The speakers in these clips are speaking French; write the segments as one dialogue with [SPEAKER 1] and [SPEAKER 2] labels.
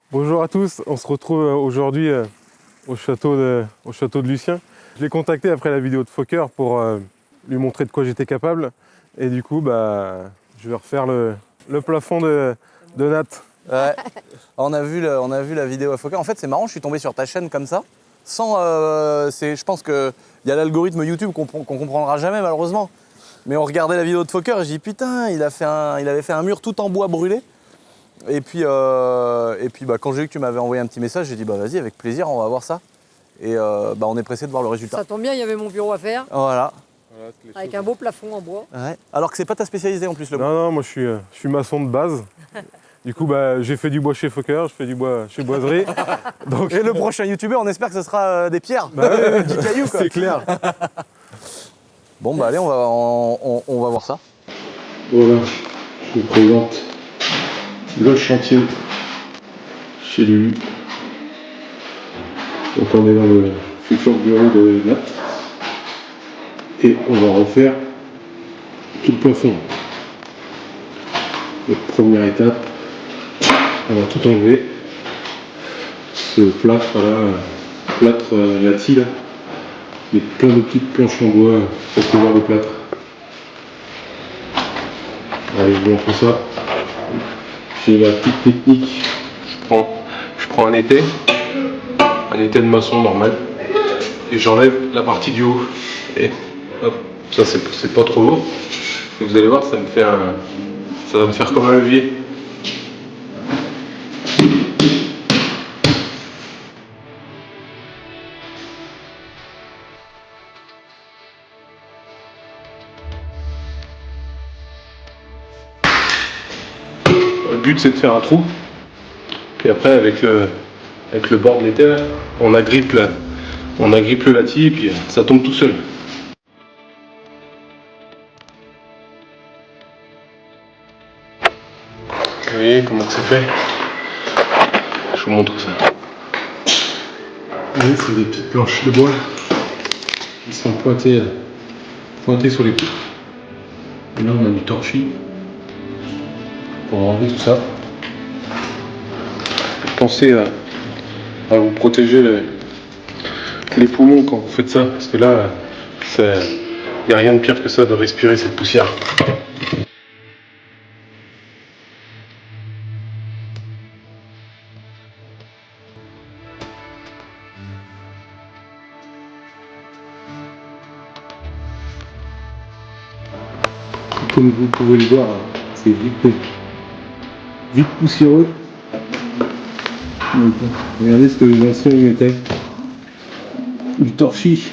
[SPEAKER 1] Bonjour à tous, on se retrouve aujourd'hui au château de Lucien. Je l'ai contacté après la vidéo de Fokker pour lui montrer de quoi j'étais capable. Et du coup, je vais refaire le plafond de Nat.
[SPEAKER 2] Ouais. On a vu la vidéo à Fokker. En fait, c'est marrant, je suis tombé sur ta chaîne comme ça. Je pense qu'il y a l'algorithme YouTube qu'on comprendra jamais malheureusement. Mais on regardait la vidéo de Fokker et j'ai dit putain, il avait fait un mur tout en bois brûlé. Et puis quand j'ai vu que tu m'avais envoyé un petit message, j'ai dit vas-y, avec plaisir, on va voir ça. Et on est pressé de voir le résultat.
[SPEAKER 3] Ça tombe bien, il y avait mon bureau à faire.
[SPEAKER 2] Voilà.
[SPEAKER 3] Avec un beau plafond en bois.
[SPEAKER 2] Ouais. Alors que c'est pas ta spécialité en plus le bois.
[SPEAKER 1] Non, moi je suis maçon de base. Du coup, j'ai fait du bois chez Fokker, je fais du bois chez Boiserie. Donc...
[SPEAKER 2] Et le prochain youtubeur, on espère que ce sera des pierres,
[SPEAKER 1] des
[SPEAKER 2] petits cailloux quoi.
[SPEAKER 1] C'est clair.
[SPEAKER 2] Bon allez, on va voir ça.
[SPEAKER 4] Voilà, je vous présente le chantier chez Lulu. Donc on est dans le futur bureau de Nat. Et on va refaire tout le plafond. Donc première étape, on va tout enlever. Ce plâtre là, plâtre lati là, il y a plein de petites planches en bois pour couvrir le plâtre. Allez, je vous montre ça. J'ai la petite technique. Je prends un étai de maçon normal, et j'enlève la partie du haut. Et hop, ça c'est pas trop lourd. Et vous allez voir, ça va me faire comme un levier. Le but c'est de faire un trou, et après avec le bord de l'étai, on agrippe le lati et puis ça tombe tout seul. Vous voyez comment c'est fait? Je vous montre ça. Vous voyez, c'est des petites planches de bois qui sont pointées sur les poutres. Et là on a du torchis pour enlever tout ça. Pensez à vous protéger les poumons quand vous faites ça, parce que là, il n'y a rien de pire que ça de respirer cette poussière. Comme vous pouvez le voir, c'est vite poussiéreux. Donc, regardez ce que les anciens y mettaient. Du torchis.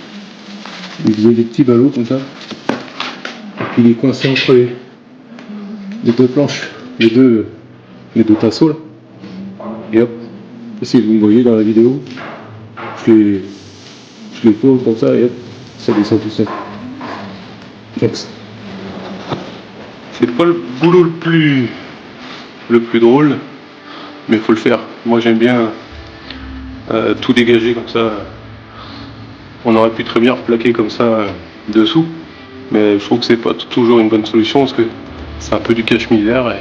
[SPEAKER 4] Ils faisaient des petits ballots comme ça. Et puis il est coincé entre les deux planches, les deux tasseaux là. Et hop, si vous me voyez dans la vidéo, je les pose comme ça et hop, ça descend tout seul. Donc, c'est pas le boulot le plus drôle, mais il faut le faire. Moi j'aime bien tout dégager comme ça. On aurait pu très bien replaquer comme ça dessous, mais je trouve que c'est pas toujours une bonne solution parce que c'est un peu du cache-misère et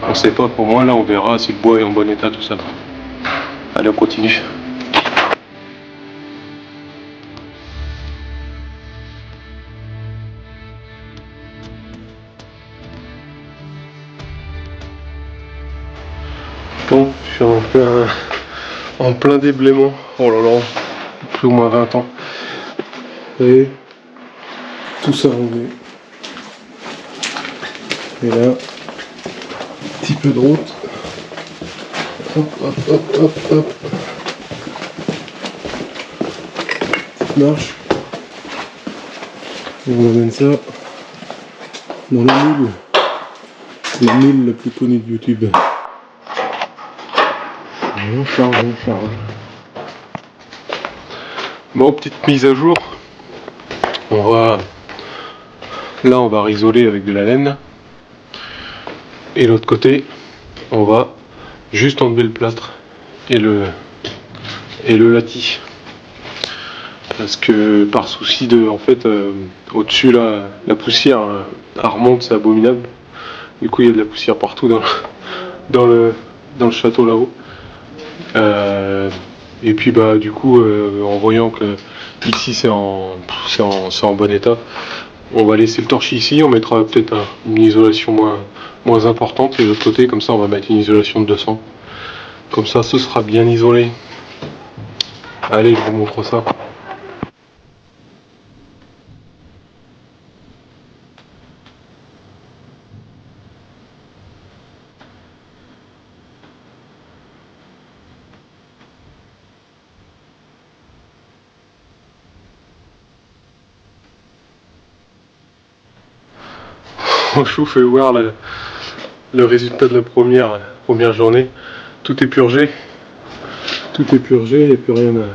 [SPEAKER 4] on sait pas. Pour moi là on verra si le bois est en bon état, tout ça. Allez, on continue. Bon, je suis en plein déblaiement. Oh là là, plus ou moins 20 ans. Et tout ça enlevé. Et là, petit peu de route. Hop, hop, hop, hop, hop. Petite marche. Et on amène ça dans le moule le plus connu de YouTube. On charge. Bon, petite mise à jour. Là, on va risoler avec de la laine. Et l'autre côté, on va juste enlever le plâtre et le lati. Parce que par souci de, en fait, au-dessus là, la poussière, elle remonte, c'est abominable. Du coup, il y a de la poussière partout dans le château là-haut.
[SPEAKER 1] Et puis bah du coup, en voyant que ici c'est en bon état, on va laisser le torchis ici, on mettra peut-être une isolation moins importante, et de l'autre côté, comme ça on va mettre une isolation de 200. Comme ça, ce sera bien isolé. Allez, je vous montre ça. Je vous fais voir le résultat de la première journée. Tout est purgé. Tout est purgé, il n'y a plus rien à...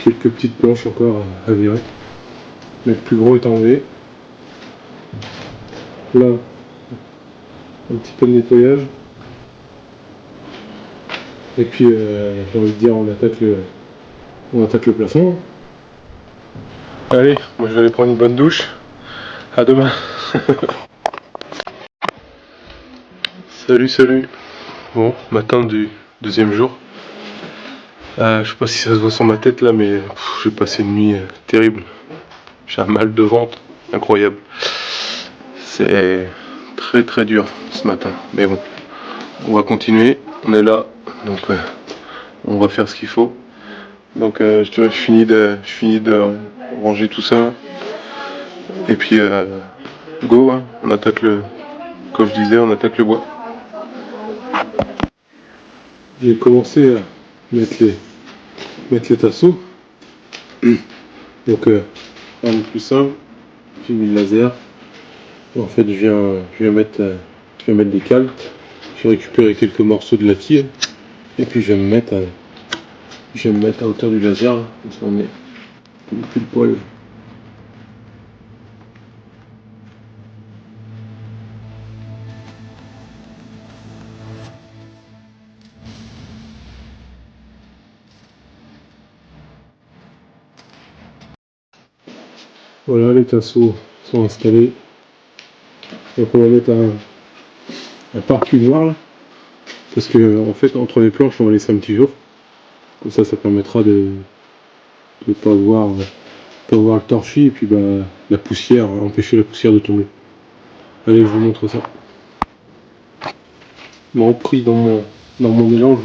[SPEAKER 1] Quelques petites planches encore à virer. Mais le plus gros est enlevé. Là, un petit peu de nettoyage. Et puis, j'ai envie de dire, on attaque le plafond. Allez, moi je vais aller prendre une bonne douche. À demain. Salut. Bon, matin du deuxième jour. Je sais pas si ça se voit sur ma tête là, mais j'ai passé une nuit terrible. J'ai un mal de ventre incroyable. C'est très dur ce matin. Mais bon, on va continuer. On est là, donc on va faire ce qu'il faut. Donc je finis de ranger tout ça. Et puis go, hein, on attaque comme je disais, on attaque le bois. J'ai commencé à mettre les tasseaux. Donc un des plus simple, j'ai mis le laser. En fait je viens mettre des cales. J'ai récupéré quelques morceaux de la tire. Et puis je vais me mettre à hauteur du laser, là. Comme ça on est plus de poil. Voilà, les tasseaux sont installés. Donc on va mettre un parapluie noir là. Parce que en fait entre les planches on va laisser un petit jour. Comme ça permettra de pas voir le torchis et puis bah la poussière, empêcher la poussière de tomber. Allez, je vous montre ça. Bon, pris dans mon élan,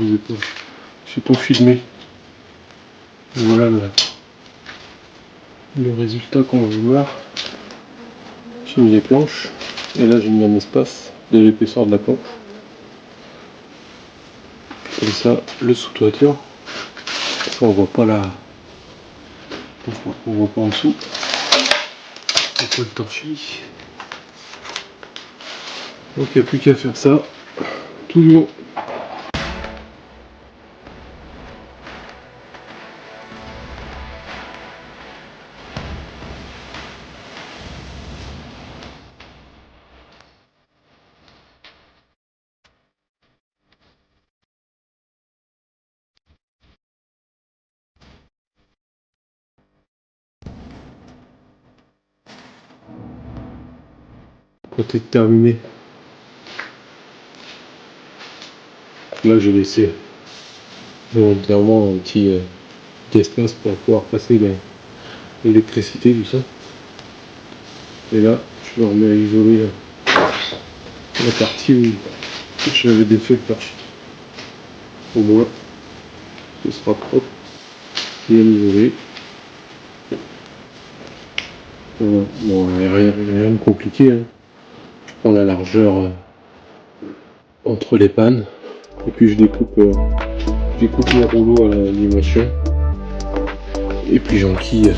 [SPEAKER 1] j'ai pas filmé. Voilà le résultat qu'on veut voir. J'ai mis les planches et là j'ai mis un espace de l'épaisseur de la planche. Comme ça, le sous-toiture, on voit pas on voit pas en dessous. On voit le torchis. Donc il n'y a plus qu'à faire ça. Toujours. Côté terminé. Là j'ai laissé volontairement un petit espace pour pouvoir passer l'électricité, tout ça. Et là je me remets à isoler la partie où j'avais défait le torchis. Au moins ce sera propre, bien isolé. Voilà. Bon, rien de compliqué, hein. Je prends la largeur entre les pannes et puis je découpe mes rouleaux à la dimension et puis j'enquille.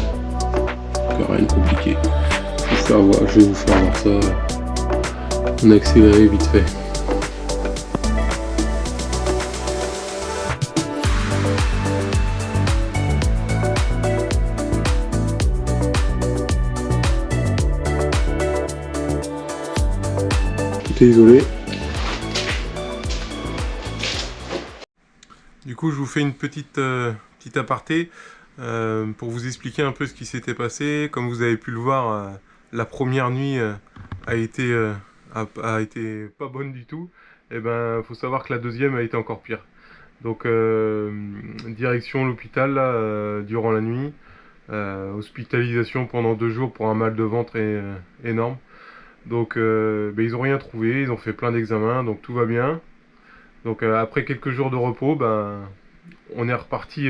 [SPEAKER 1] Rien de compliqué. Je vais vous faire voir ça en accéléré vite fait. Tout est isolé. Du coup, je vous fais une petite aparté pour vous expliquer un peu ce qui s'était passé. Comme vous avez pu le voir, la première nuit a été pas bonne du tout. et ben faut savoir que la deuxième a été encore pire. Donc direction l'hôpital là, durant la nuit, hospitalisation pendant 2 jours pour un mal de ventre énorme. Donc ils ont rien trouvé, ils ont fait plein d'examens, donc tout va bien. Donc après quelques jours de repos, on est reparti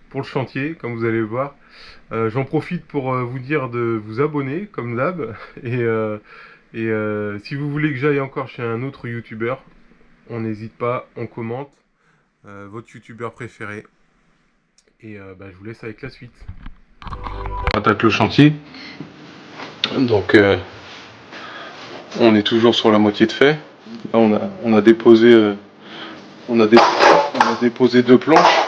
[SPEAKER 1] pour le chantier, comme vous allez le voir. J'en profite pour vous dire de vous abonner, comme d'hab. Et si vous voulez que j'aille encore chez un autre youtubeur, on n'hésite pas, on commente votre youtubeur préféré. Et je vous laisse avec la suite. On attaque le chantier. Donc on est toujours sur la moitié de fait. Là on a déposé on a déposé 2 planches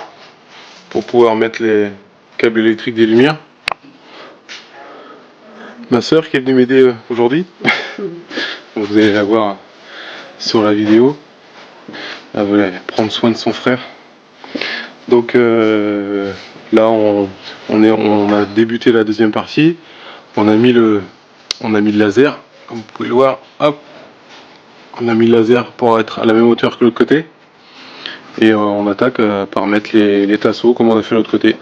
[SPEAKER 1] pour pouvoir mettre les câbles électriques des lumières. Ma soeur qui est venue m'aider aujourd'hui. Vous allez la voir sur la vidéo. Elle voulait prendre soin de son frère. Donc là on a débuté la deuxième partie. On a mis le laser, comme vous pouvez le voir. Hop, on a mis le laser pour être à la même hauteur que l'autre côté. Et on attaque par mettre les tasseaux comme on a fait l'autre côté.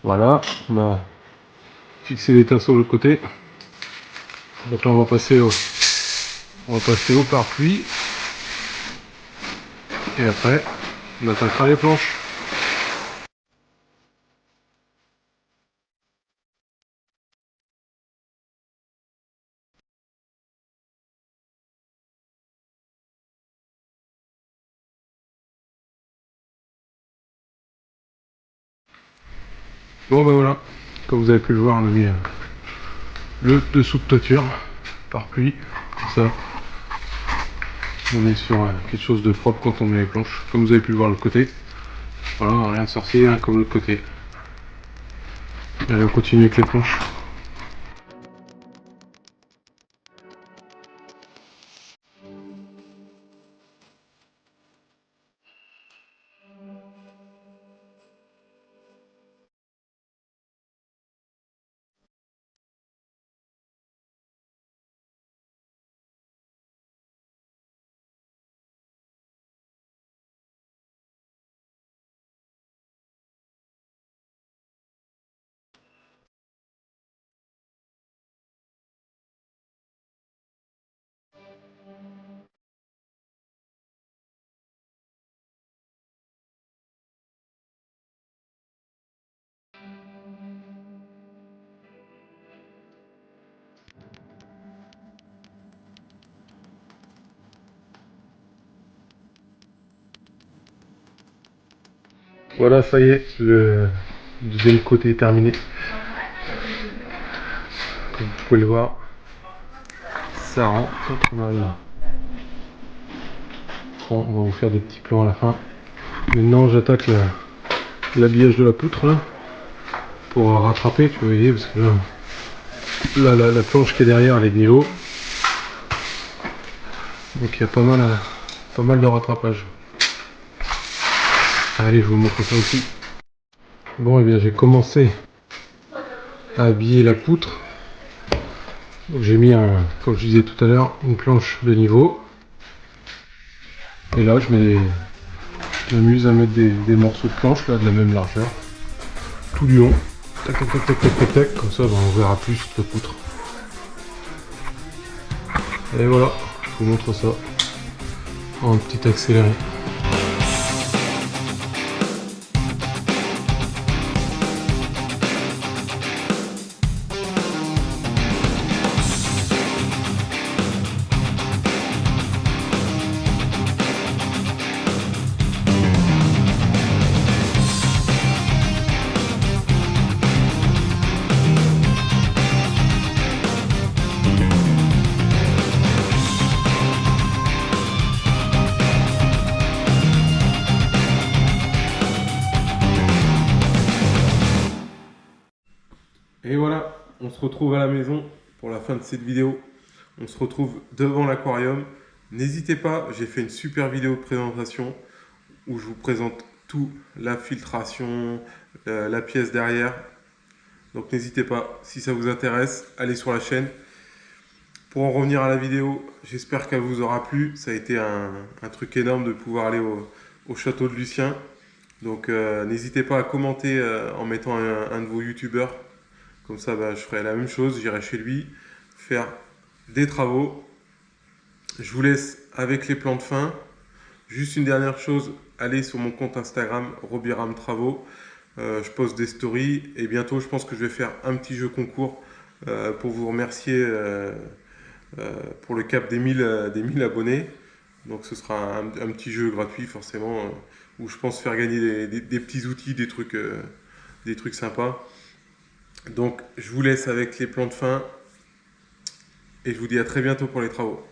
[SPEAKER 1] Voilà, on a fixé les tasseaux de l'autre côté. Donc là on va passer au pare-pluie. Et après on attaquera les planches. Bon voilà, comme vous avez pu le voir, on a mis le dessous de toiture par pluie, comme ça on est sur quelque chose de propre quand on met les planches, comme vous avez pu le voir de l'autre côté. Voilà, rien de sorcier, hein, comme l'autre côté. Allez, on continue avec les planches. Voilà, ça y est, le deuxième côté est terminé. Comme vous pouvez le voir, ça rentre. Bon, on va vous faire des petits plans à la fin. Maintenant j'attaque l'habillage de la poutre là, pour rattraper, tu voyez, parce que là la planche qui est derrière elle est de niveau. Donc il y a pas mal de rattrapage. Allez, je vous montre ça aussi. Bon, et bien j'ai commencé à habiller la poutre. Donc j'ai mis, comme je disais tout à l'heure, une planche de niveau. Et là je m'amuse à mettre des morceaux de planche là, de la même largeur. Tout du long. Tac tac tac tac tac tac tac. Comme ça on verra plus la poutre. Et voilà, je vous montre ça en petit accéléré. retrouve à la maison pour la fin de cette vidéo. On se retrouve devant l'aquarium. N'hésitez pas, j'ai fait une super vidéo de présentation où je vous présente tout, la filtration, la pièce derrière. Donc n'hésitez pas, si ça vous intéresse, allez sur la chaîne. Pour en revenir à la vidéo, j'espère qu'elle vous aura plu. Ça a été un truc énorme de pouvoir aller au château de Lucien. Donc n'hésitez pas à commenter en mettant un de vos youtubeurs. Comme ça, je ferai la même chose. J'irai chez lui faire des travaux. Je vous laisse avec les plans de fin. Juste une dernière chose, allez sur mon compte Instagram, Robiram Travaux. Je poste des stories et bientôt, je pense que je vais faire un petit jeu concours pour vous remercier pour le cap des 1000 abonnés. Donc ce sera un petit jeu gratuit forcément où je pense faire gagner des petits outils, des trucs sympas. Donc je vous laisse avec les plans de fin et je vous dis à très bientôt pour les travaux.